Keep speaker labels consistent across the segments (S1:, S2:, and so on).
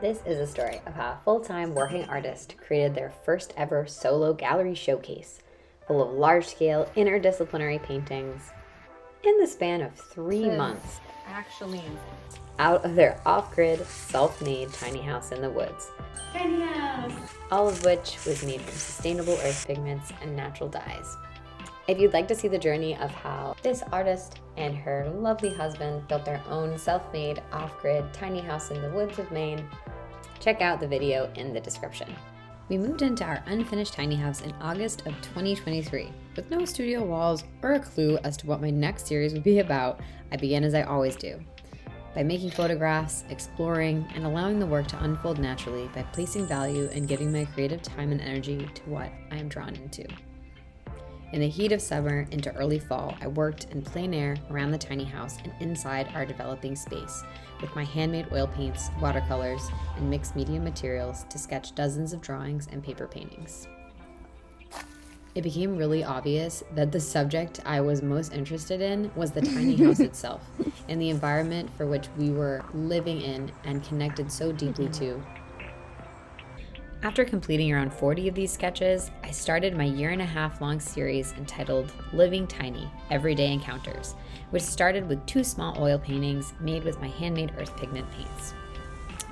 S1: This is a story of how a full-time working artist created their first ever solo gallery showcase, full of large-scale interdisciplinary paintings in the span of 3 months
S2: Actually,
S1: out of their off-grid, self-made tiny house in the woods.
S2: tiny house.
S1: All of which was made from sustainable earth pigments and natural dyes. If you'd like to see the journey of how this artist and her lovely husband built their own self-made off-grid tiny house in the woods of Maine, check out the video in the description. We moved into our unfinished tiny house in August of 2023. With no studio walls or a clue as to what my next series would be about, I began as I always do, by making photographs, exploring, and allowing the work to unfold naturally by placing value and giving my creative time and energy to what I am drawn into. In the heat of summer into early fall, I worked in plein air around the tiny house and inside our developing space with my handmade oil paints, watercolors, and mixed media materials to sketch dozens of drawings and paper paintings. It became really obvious that the subject I was most interested in was the tiny house itself and the environment for which we were living in and connected so deeply to. After completing around 40 of these sketches, I started my 1.5-year-long series entitled Living Tiny: Everyday Encounters, which started with 2 small oil paintings made with my handmade earth pigment paints.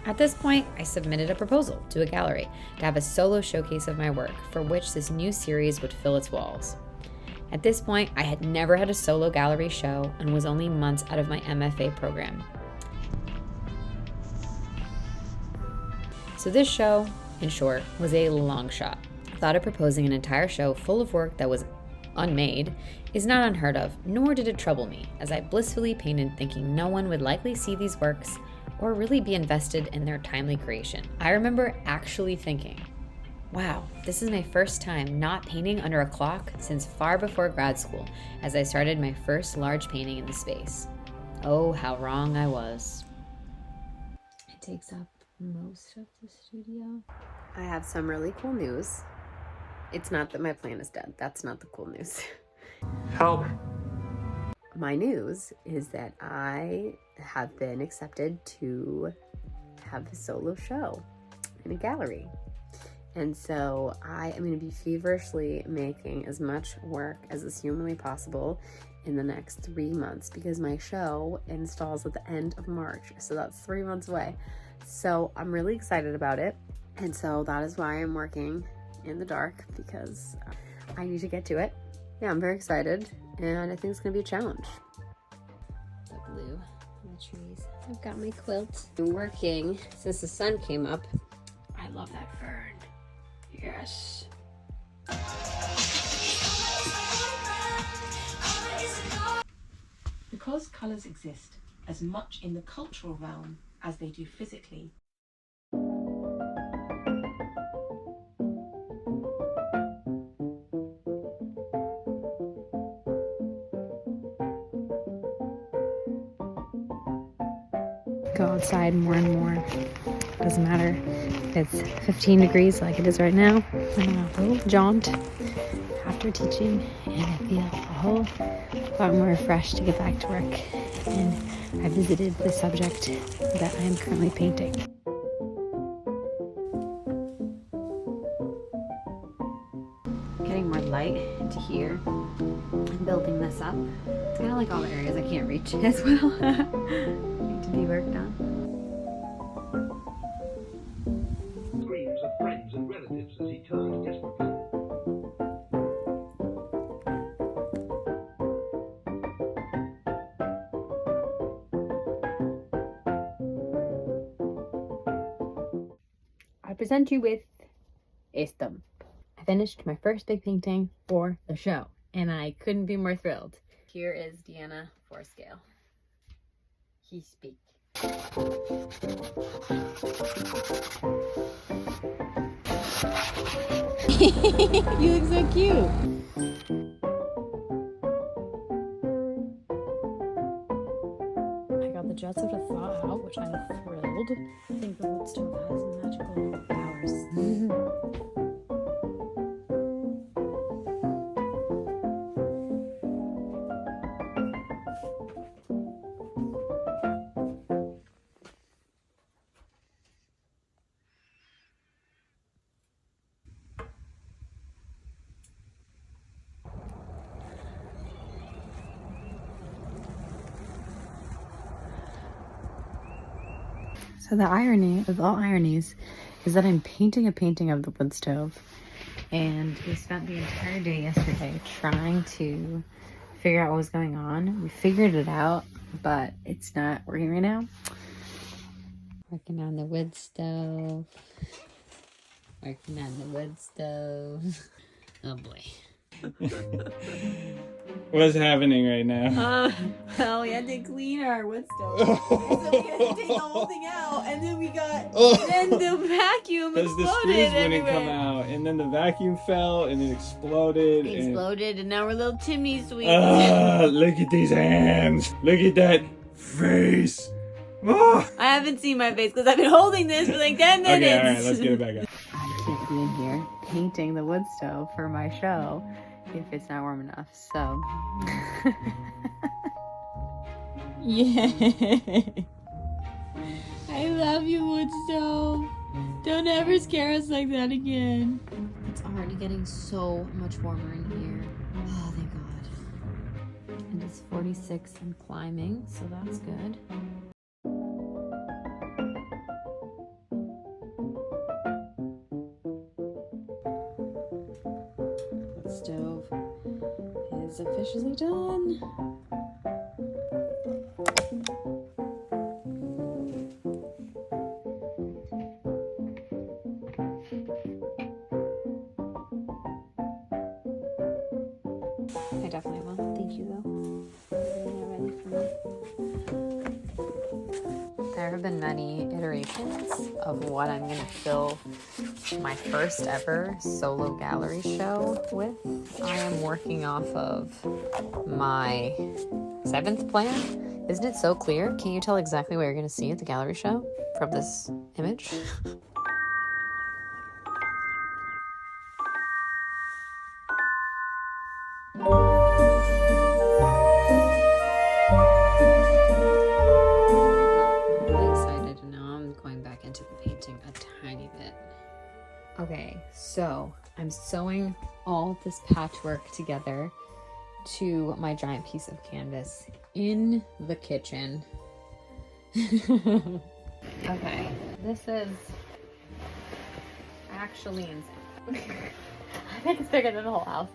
S1: At this point, I submitted a proposal to a gallery to have a solo showcase of my work, for which this new series would fill its walls. At this point, I had never had a solo gallery show and was only months out of my MFA program. So this show, in short, was a long shot. The thought of proposing an entire show full of work that was unmade is not unheard of, nor did it trouble me, as I blissfully painted thinking no one would likely see these works or really be invested in their timely creation. I remember actually thinking, wow, this is my first time not painting under a clock since far before grad school, as I started my first large painting in the space. Oh, how wrong I was. It takes up most of the studio. I have some really cool news. It's not that my plan is dead. That's not the cool news.
S3: Help.
S1: My news is that I have been accepted to have a solo show in a gallery. And so I am going to be feverishly making as much work as is humanly possible in the next 3 months, because my show installs at the end of March. So that's 3 months away. So I'm really excited about it. And so that is why I'm working in the dark, because I need to get to it. Yeah, I'm very excited, and I think it's going to be a challenge. The blue in the trees. I've got my quilt. Been working since the sun came up. I love that fern. Yes.
S2: Because colours exist as much in the cultural realm as they do physically,
S4: go outside more and more. Doesn't matter if it's 15 degrees like it is right now. I'm on a little jaunt after teaching, and I feel a whole lot more refreshed to get back to work. And I visited the subject that I am currently painting.
S1: Getting more light into here and building this up. It's kind of like all the areas I can't reach as well. Need to be worked on.
S5: Screams of friends and relatives as he turned desperately.
S1: I present you with a stump. I finished my first big painting for the show, and I couldn't be more thrilled. Here is Deanna for scale. He speak. You look so cute.
S4: I got the jets of the thaw out, which I'm thrilled. I think the wood stove has magical powers. So the irony of all ironies is that I'm painting a painting of the wood stove, and we spent the entire day yesterday trying to figure out what was going on. We figured it out, but it's not working right now. Working on the wood stove. Working on the wood stove. Oh boy.
S3: What's happening right now?
S6: Well, we had to clean our wood stove. And so we had to take the whole thing out, and then we got, then the vacuum
S3: Because the
S6: exploded
S3: screws wouldn't come
S6: everywhere.
S3: out, and then the vacuum fell, and it exploded.
S6: And now we're little chimney sweeps.
S3: Look at these hands. Look at that face. Ah.
S6: I haven't seen my face because I've been holding this for like 10 minutes.
S3: Okay, alright, let's get it back up.
S4: I can't be in here painting the wood stove for my show if it's not warm enough, so.
S6: Yeah. I love you, wood stove. Don't ever scare us like that again.
S4: It's already getting so much warmer in here. Oh, thank God. And it's 46 and climbing, so that's good. The stove is officially done. I definitely will. Thank you, though. Getting it ready for me. There have been many iterations of what I'm going to fill my first ever solo gallery show with. I am working off of my 7th plan. Isn't it so clear? Can you tell exactly what you're going to see at the gallery show from this image? Okay, so I'm sewing all this patchwork together to my giant piece of canvas in the kitchen. Okay, this is actually insane. I think it's bigger than the whole house.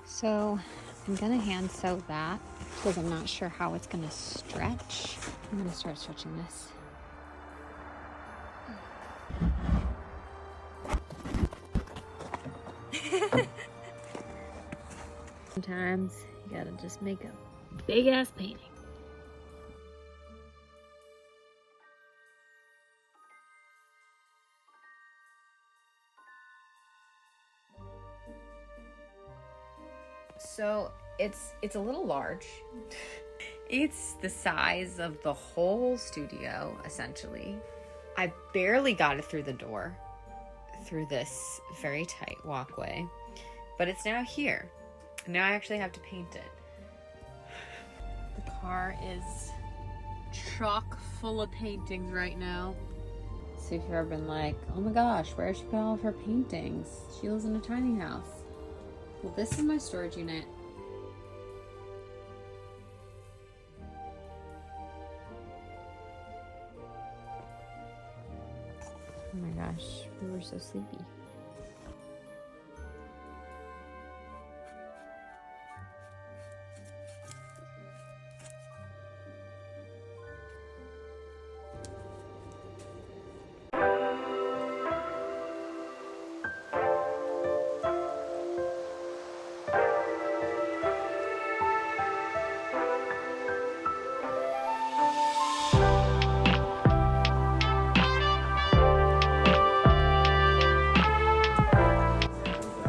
S4: So I'm gonna hand sew that because I'm not sure how it's gonna stretch. I'm gonna start stretching this. Sometimes you gotta just make a big ass painting. So it's a little large. It's the size of the whole studio, essentially. I barely got it through the door, through this very tight walkway, but it's now here. Now I actually have to paint it. The car is chock full of paintings right now. So if you've ever been like, oh my gosh, where does she put all of her paintings? She lives in a tiny house. Well, this is my storage unit. Oh my gosh, we were so sleepy.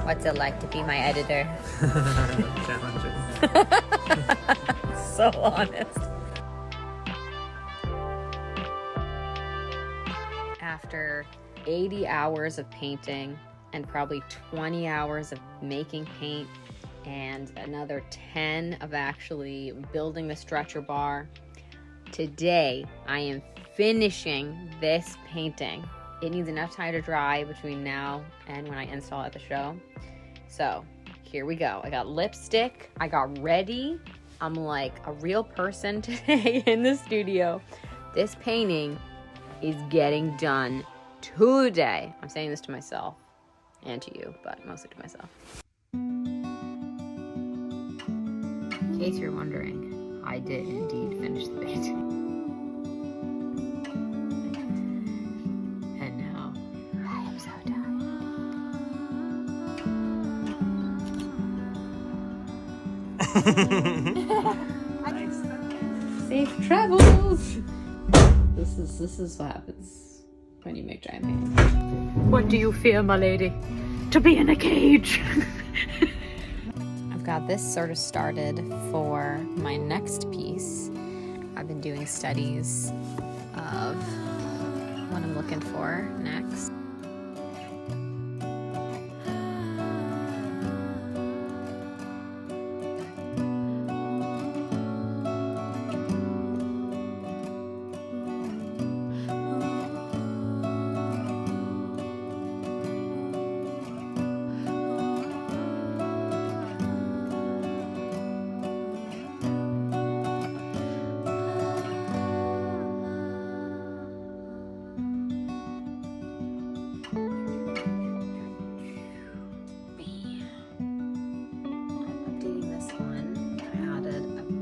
S4: What's it like to be my editor?
S3: Challenging.
S4: So honest. After 80 hours of painting and probably 20 hours of making paint and another 10 of actually building the stretcher bar, today I am finishing this painting. It needs enough time to dry between now and when I install at the show.
S1: So here we go. I got lipstick. I got ready. I'm like a real person today in the studio. This painting is getting done today. I'm saying this to myself and to you, but mostly to myself. In case you're wondering, I did indeed finish the painting. And now I am so tired. Safe travels. This is what happens when you make giant paintings.
S4: What do you fear, my lady? To be in a cage.
S1: I've got this sort of started for my next piece. I've been doing studies of what I'm looking for next.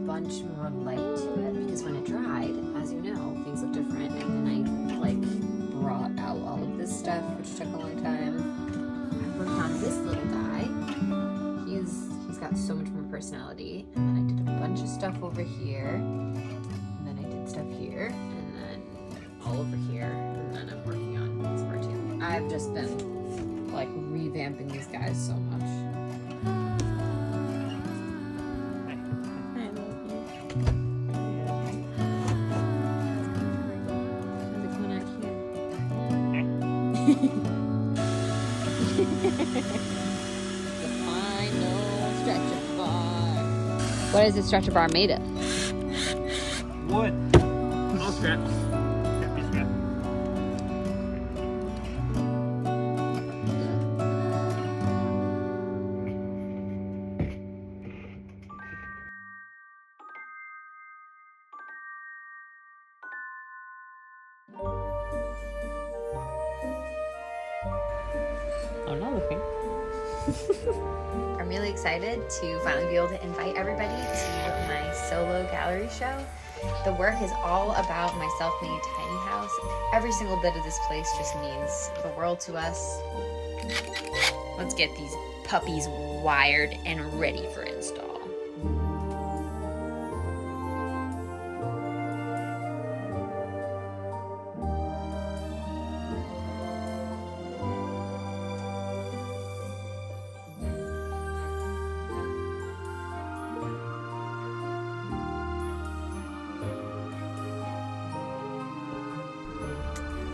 S1: Much more light to it because when it dried, as you know, things look different. And then I like brought out all of this stuff, which took a long time. I worked on this little guy. He's got so much more personality. And then I did a bunch of stuff over here. And then I did stuff here. And then all over here. And then I'm working on this part too. I've just been like revamping these guys so much. What is the stretcher bar made of?
S3: Wood. No scraps. Happy scrap.
S1: I'm not looking. I'm really excited to finally be able to invite everybody to my solo gallery show. The work is all about my self-made tiny house. Every single bit of this place just means the world to us. Let's get these puppies wired and ready for install.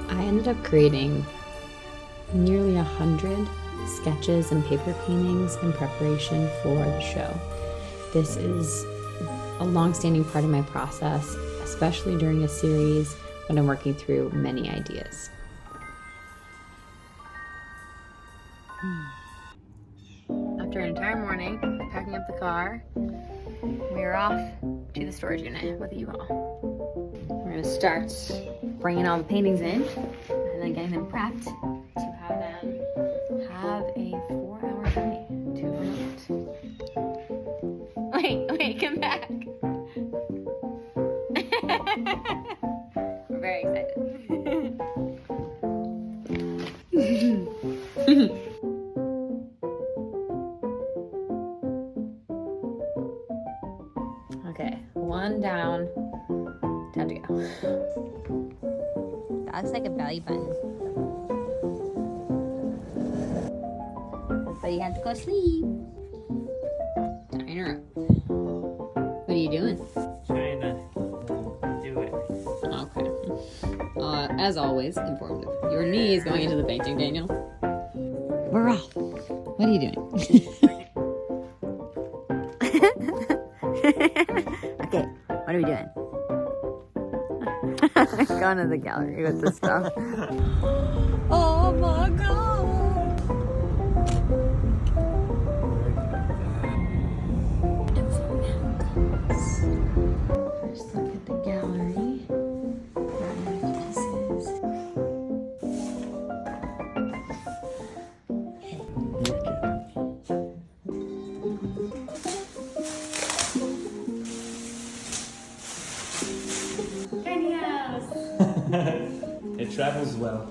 S1: I ended up creating nearly 100 sketches and paper paintings in preparation for the show. This is a long-standing part of my process, especially during a series when I'm working through many ideas. After an entire morning packing up the car, we are off to the storage unit with the U-Haul. We're going to start bringing all the paintings in and then getting them prepped to have them have a 4-hour journey to Vermont. Wait, come back. We're very excited. Okay, one down. Time to go. That looks like a belly button. But you have to go sleep. Tying her up. What are you doing?
S3: Trying to do it.
S1: Okay. As always, informative. Your knee is going into the painting, Daniel. We're off. What are you doing? Okay, what are we doing? Going to the gallery with this stuff. Oh my god!
S3: It travels well.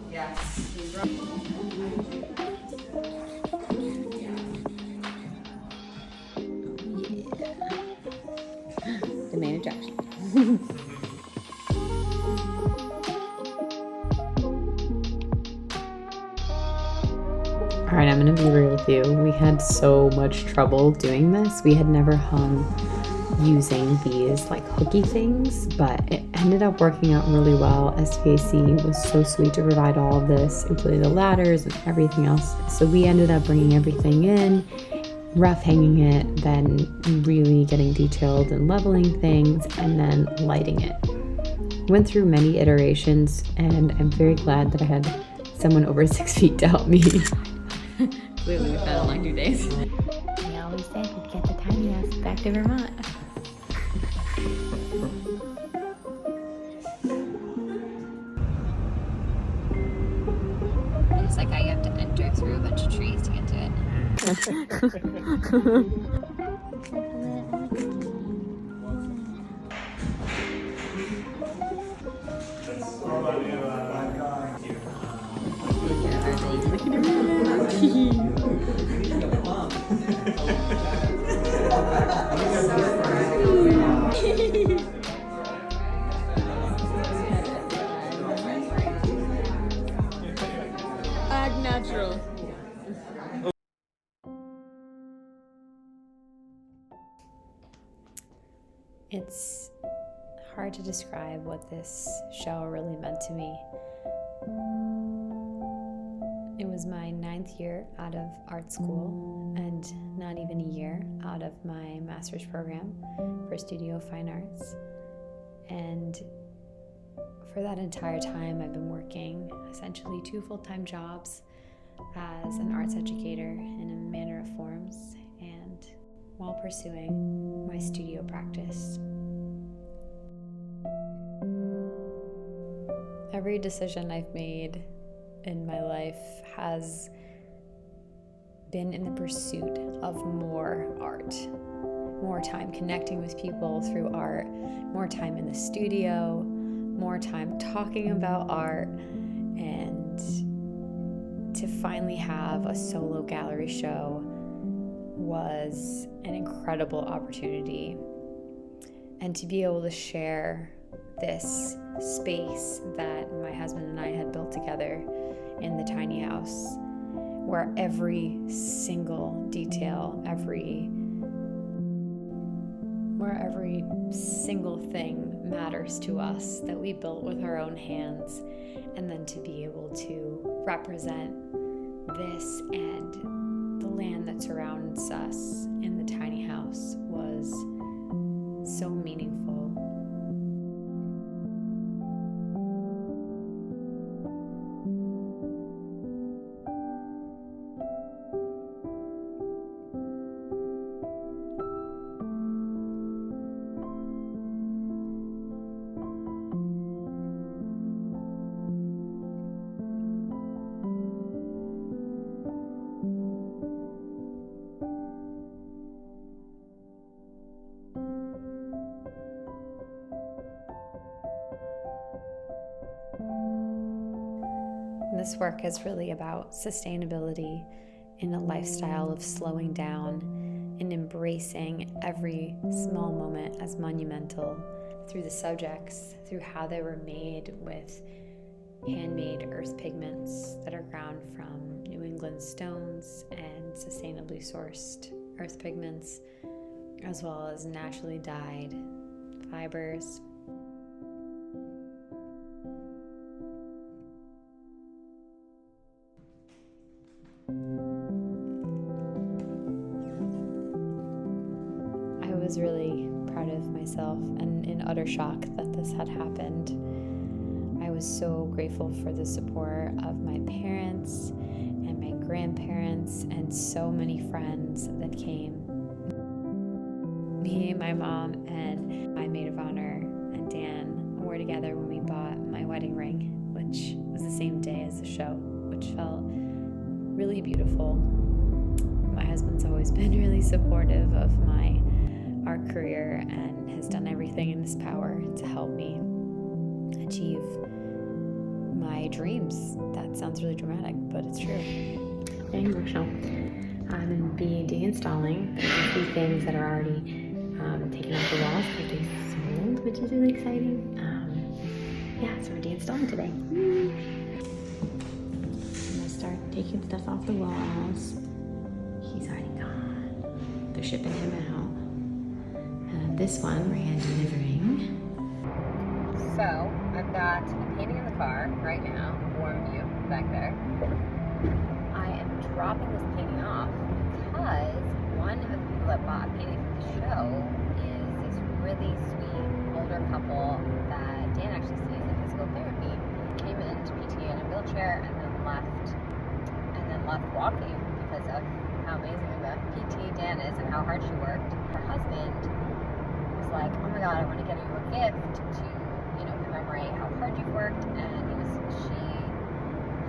S1: The main attraction. All right, I'm gonna be real with you. We had so much trouble doing this. We had never hung using these like hooky things, but it ended up working out really well. SVAC was so sweet to provide all of this, including the ladders and everything else. So we ended up bringing everything in, rough hanging it, then really getting detailed and leveling things, and then lighting it. Went through many iterations, and I'm very glad that I had someone over 6 feet to help me. Clearly we've had a long 2 days. We always said we'd get the tiny house back to Vermont. It's like you have to enter through a bunch of trees to get to it.
S6: Act natural.
S1: It's hard to describe what this show really meant to me. It was my 9th year out of art school and not even a year out of my master's program for studio fine arts. And for that entire time, I've been working essentially 2 full-time jobs as an arts educator in a manner of forms and while pursuing my studio practice. Every decision I've made in my life has been in the pursuit of more art, more time connecting with people through art, more time in the studio, more time talking about art, and to finally have a solo gallery show was an incredible opportunity. And to be able to share this space that my husband and I had built together in the tiny house, where every single detail, every single thing matters to us, that we built with our own hands, and then to be able to represent this and the land that surrounds us in the tiny house was so meaningful. This work is really about sustainability in a lifestyle of slowing down and embracing every small moment as monumental through the subjects, through how they were made with handmade earth pigments that are ground from New England stones and sustainably sourced earth pigments, as well as naturally dyed fibers. I was really proud of myself and in utter shock that this had happened. I was so grateful for the support of my parents and my grandparents and so many friends that came. Me, my mom, and my maid of honor and Dan were together when we bought my wedding ring, which was the same day as the show, which felt really beautiful. My husband's always been really supportive of my art career and has done everything in his power to help me achieve
S4: my dreams. That sounds really dramatic, but it's true. Getting emotional. I'm going to be deinstalling. You can see things that are already taken off the walls. They're being sold, which is really exciting. Yeah, so we're deinstalling today. I'm going to start taking stuff off the walls. He's already gone. They're shipping him out. And this one we're hand delivering. So, I've got a painting in the car right now, warm view back there. I am dropping this painting off because one of the people that bought a painting from the show is this really sweet older couple that Dan actually sees in physical therapy. Came into PT in a wheelchair and then left walking because of how amazing of a PT Dan is and how hard she worked. Her husband was like, oh my god, I want to get you a gift to commemorate how hard you've worked, and she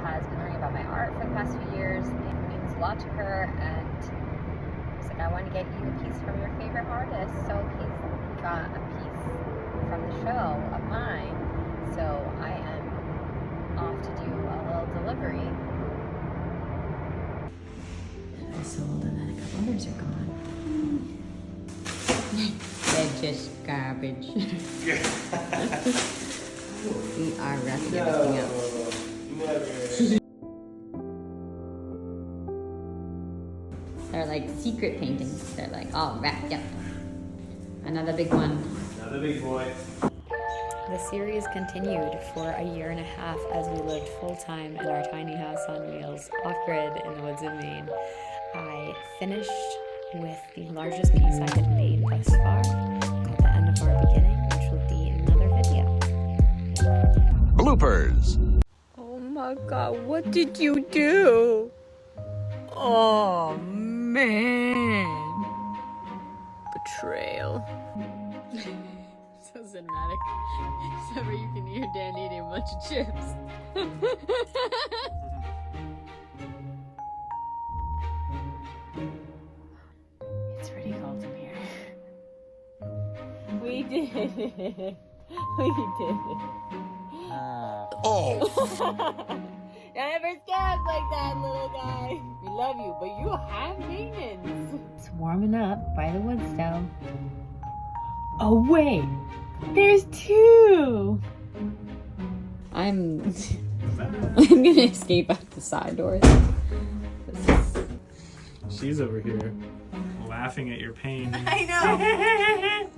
S4: has been learning about my art for the past few years. It means a lot to her, and I was like, I want to get you a piece from your favorite artist. So he got a piece from the show of mine. So I am off to do a little delivery. I sold, and then a couple others are gone. They're just garbage. We are wrapping everything up. They're like secret paintings. They're like all wrapped up. Another big one.
S3: Another big boy.
S4: The series continued for a year and a half as we lived full-time in our tiny house on wheels, off-grid in the woods of Maine. I finished with the largest piece I had made thus far at the end of our beginning, which will be another video.
S7: Bloopers.
S6: Oh my god, what did you do? Oh man. Betrayal. So cinematic. Except for you can hear Dan eating a bunch of chips.
S4: It's pretty cold in here.
S6: We did it. We did it.
S7: Oh.
S6: I never scared like that, little guy. We love you, but you have maintenance.
S4: It's warming up by the wood stove. Oh wait, there's two. I'm gonna escape out the side doors.
S3: She's over here laughing at your pain.
S6: I know.